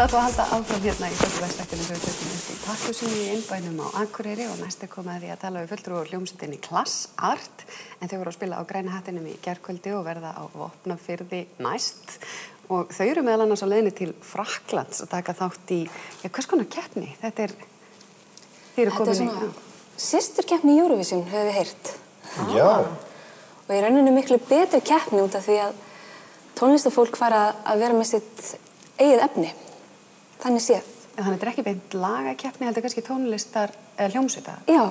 ætlum að halda áfram hérna í Kvöldverðsþættinum sem við tökum upp í Pakkhúsinu í innbænum á Akureyri og næst komið að því að tala við fulltrúa úr hljómsveitinni Klass Art en þau voru að spila á Græna hattinum í gærkvöldi og verða á Vopnafirði næst og þau eru meðal annars á leiðinni til Frakklands að taka þátt í, hvers konar keppni? Þetta er svona systurkeppni í Eurovision, höfum við heyrt. Já. Og í rauninni miklu betri keppni út af því að tónlistafólk fara að vera með sitt eigið efni. Þannig séð. En þannig er ekki beint lagakeppni, heldur kannski tónlistar eða hljómsveita? Já,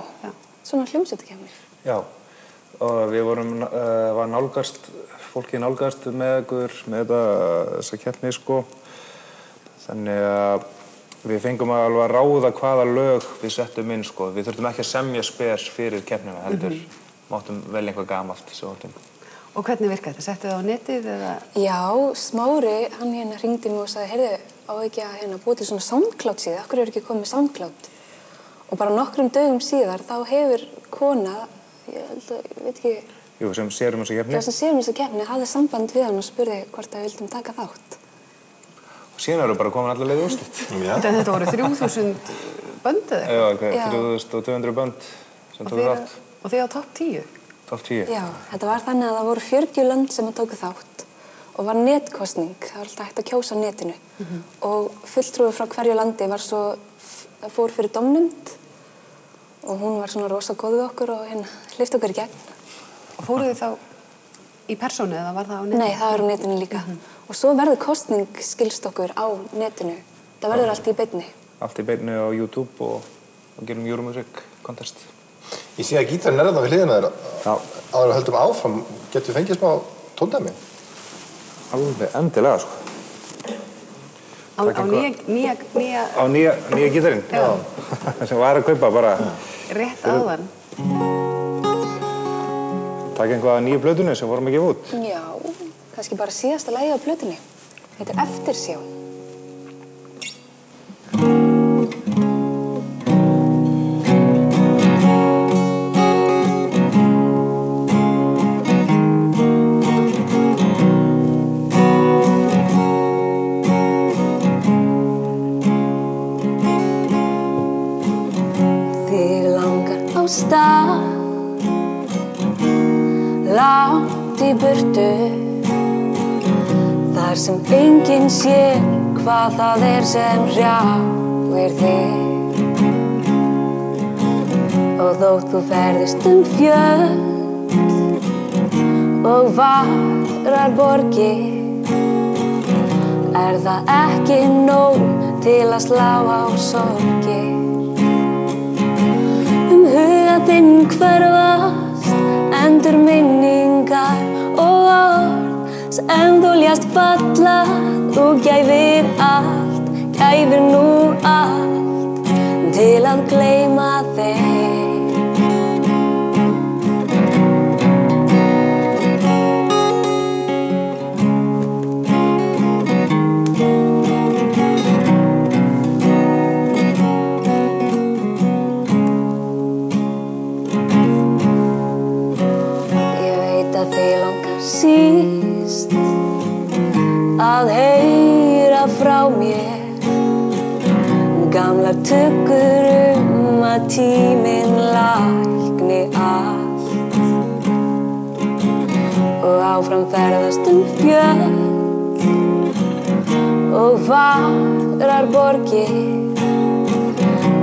svona hljómsveitakeppni. Já, og við var nálgast, fólkið nálgast með okkur, með þessa keppni, sko. Þannig að við fengum alveg að ráða hvaða lög við settum inn, sko. Við þurftum ekki að semja spes fyrir keppnina, heldur. Máttum vel einhvað gamalt, svo orðum. Og hvernig virkaði þetta? Settu það á netið eða? Já, Smári, hann hérna hringdi mig og sagði, heyrðu, á ekki að búa til svona SoundCloud síðu, akkur ekki komið með SoundCloud? Og bara nokkrum dögum síðar, þá hefur kona, ég veit ekki... Jú, sem sérum þessa keppni. Já, sem sérum þessa keppni, hafði samband við hann og spurði hvort að við vildum taka þátt. Og síðan erum við bara komin alla leið í úrslit. Þetta voru 3000 bönd eða eitthvað? Já, 3200 bönd sem tóku þátt. Og þið á topp 10? Topp 10. Já, þetta var þannig að það voru 40 lönd sem tóku þátt og var netkosning, það var alltaf hægt að kjósa á netinu og fulltrúi frá hverju landi var svo, fór fyrir dómnefnd og hún var svona rosa góð við okkur og hleypti okkur í gegn. Og fóruð þið þá í persónu eða var það á netinu? Nei, það var á netinu líka. Og svo verður kosning skilst okkur á netinu. Það verður allt í beinni. Allt í beinni á YouTube og gerum Euromusic contest. Ég sé að gítarinn þarna við hliðina þeirra. Já. Áður að höldum áfram, getum við fengið smá tóndæmi? Alveg endilega, sko. Á nýja gítarinn? Já. Sem var að kaupa bara. Rétt áðan. Takk einhvað að nýju plötunni sem vorum ekki út. Já, kannski bara síðasta lagið á plötunni. Þetta er Eftirsjá. Langt í burtu þar sem enginn sér hvað það er sem hrjáir þig og þótt þú ferðist fjöll og varar borgir er það ekki nóg til að slá á sorgir huga þinn hverfast endur minningar og orð sem þú lést falla þú gæfir nú allt til að gleyma þig síst að heyra frá mér gamlar tuggur að tíminn lækni allt og áfram ferðast fjöll og varar borgir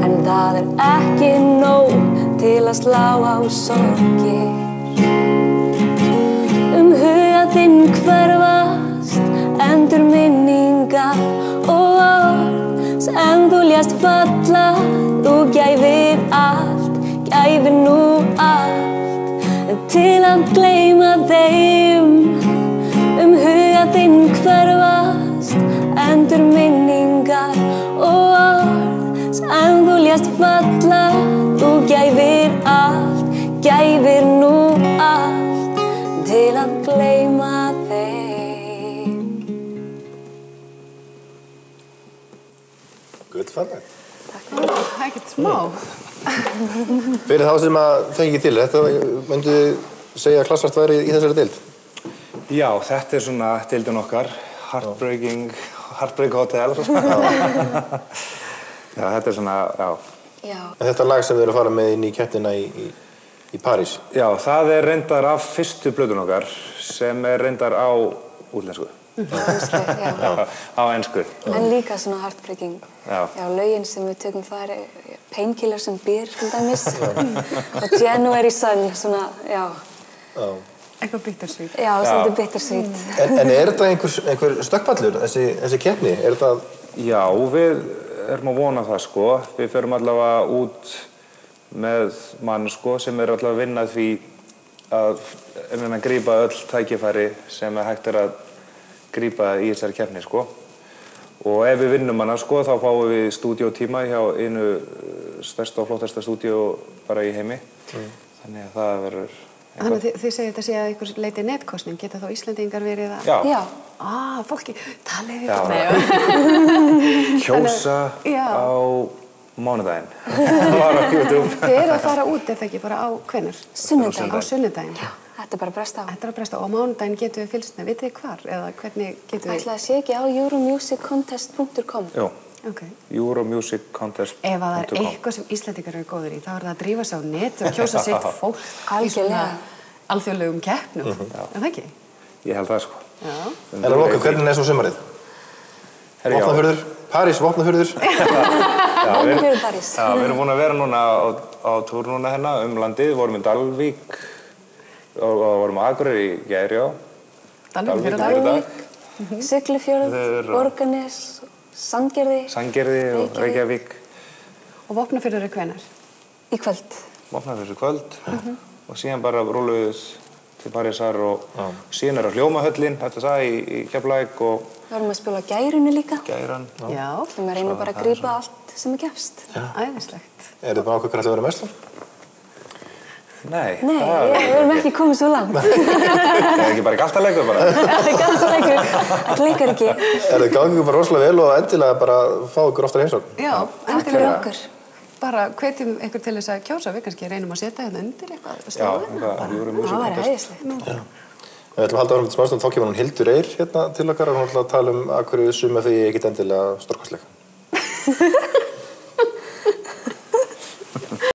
en það er ekki nóg til að slá á sorgir huga þinn hverfast endur minningar og orð sem þú lést falla þú gæfir nú allt til að gleyma þeim huga þinn hverfast endur minningar og orð sem þú lést falla þú gæfir nú allt til að gleyma þeim. Gullfallegt. Takk fyrir. Það er ekkert smá. Fyrir þá sem að þekki til, þetta myndu segja að Klass Art væri í þessari deild? Já, þetta er svona deildin okkar. Heartbreaking Heartbreak Hotel. Já, þetta svona, já. Já. En þetta lag sem við erum að fara með inn í keppnina í París? Já, það reyndar af fyrstu plötun okkar sem reyndar á útlensku. Á ensku. En líka svona heartbreaking. Já. Já, lögin sem við tökum þar Painkiller sem býr, til dæmis. Og January Sun, svona, já. Já. Eitthvað bittersweet. Já, svolítið bittersweet. En þetta einhver stökkpallur, þessi keppni? Þetta... Já, við erum að vona það, sko. Við förum allavega út með mann, sko, sem allavega að vinna því að grípa öll tækifæri sem hægt að grípa í þessari keppni, sko. Og ef við vinnum hana, sko, þá fáum við stúdíótíma hjá einu stærsta og flottasta stúdíó bara í heimi. Þannig að það verður eitthvað. Þannig að þið segir þetta sé að einhver leiti netkosning, geta þá Íslendingar verið að... Já. Fólki, talið Já. Kjósa á mánudaginn. Það var á YouTube. Þið eru að fara út, er það ekki bara á hvenær? Sunnudaginn. Á sunnudaginn. Já, þetta er bara að bresta á. Þetta er að bresta og á mánudaginn getum við fylgst með, vitið þið hvar? Eða hvernig getum við... Ætlaði að sé ekki á euromusiccontest.com. Jú. Ok. Euromusiccontest.com. Ef það er eitthvað sem Íslendingar eru góðir í, þá er það að drífa sig á net og kjósa sitt fólk í svona alþjóðlegum keppnum. Er það ekki? Ég held það, sko. Já. En að loka, hvernig svo sumarið? Vopnafjörður, París, Vopnafjörður. Vopnafjörður, París. Já, við erum búin að vera núna á túr núna hérna landið. Við vorum í Dalvík og vorum á Akureyri í gær, já. Dalvík. Siglufjörð, Borgarnes, Sandgerði og Reykjavík. Og Vopnafjörður er hvenær? Í kvöld. Vopnafjörður í kvöld. Og síðan bara rúluðum við til Parísar og síðan á Hljómahöllin, þetta sagði í Keflavík og... Við vorum að spila á Gærunni líka. Gæran. Já. Við reynum bara að grípa allt sem gefst. Æðislegt. Er þetta bara ákveð hvað ætlaði að vera meslan? Nei. Nei, við erum ekki komið svo langt. Það er ekki bara galtaleikur bara. Það er galtaleikur. Það leikar ekki. Þetta gangi ykkur bara rosalega vel og endilega bara fá ykkur oftar heimsókn. Já, Takk fyrir okkur. Bara hvetjum ykkur til þess að kjósa, við kannski reynum að setja hérna undir eitthvað. Já, Euromusic Það væri Contest. æðislegt. Við ætlum að halda áfram til smástund, þá kemur hún Hildur Eir hérna til okkar og hún ætla að tala um að hverju suma því ekkert endilega stórkostleika.